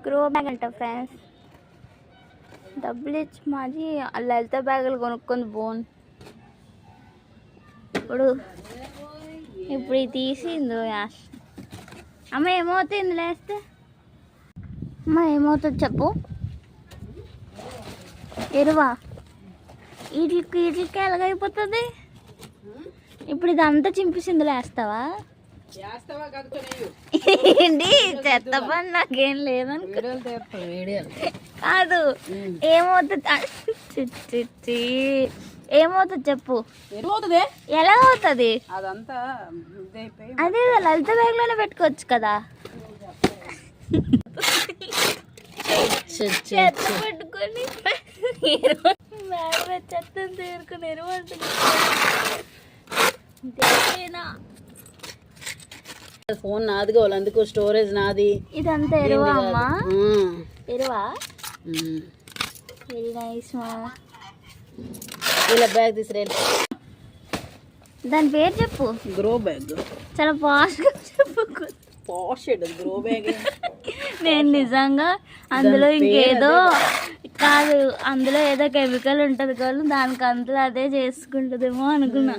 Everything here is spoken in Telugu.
గ్రో బ్యాగ్ అంట ఫ్రెండ్స్. డబ్బులు ఇచ్చి మరి లలిత బ్యాగులు కొనుక్కొని పోను. ఇప్పుడు ఇది తీసిందో యాష్. అమ్మ ఏమవుతుంది ఇందులో వేస్తే? అమ్మ ఏమవుతుంది చెప్పు. ఎరువా? వీటికి ఎలాగైపోతుంది ఇప్పుడు? ఇదంతా చింపేసి ఇందులో వేస్తావా? ఏంటి చెత్త పని నాకేం లేదనుకో. కాదు ఏమవుతుంది? ఏమవుతుంది చెప్పు. ఎలా అవుతుంది? అదే లలిత బ్యాగ్ లోనే పెట్టుకోవచ్చు కదా. చెత్త పెట్టుకొని చెత్తను తీరుకుని ఎరువుతుంది. ఫోన్ నాది కావాలి, అందుకు స్టోరేజ్ నాది. ఇదంతా ఎరువా అమ్మా? ఎరువా? వెరీ నైస్ మా. ఇలా బ్యాగ్ తీసుకురా. దాని పేరు చెప్పు. Grow bag. చాలా పాష్గా చెప్పు. పాష్ గ్రో బ్యాగ్. నేను నిజంగా అందులో ఇంకేదో కాదు, అందులో ఏదో కెమికల్ ఉంటుంది కదా, దానికి అంతా అదే చేసుకుంటుందేమో అనుకున్నా.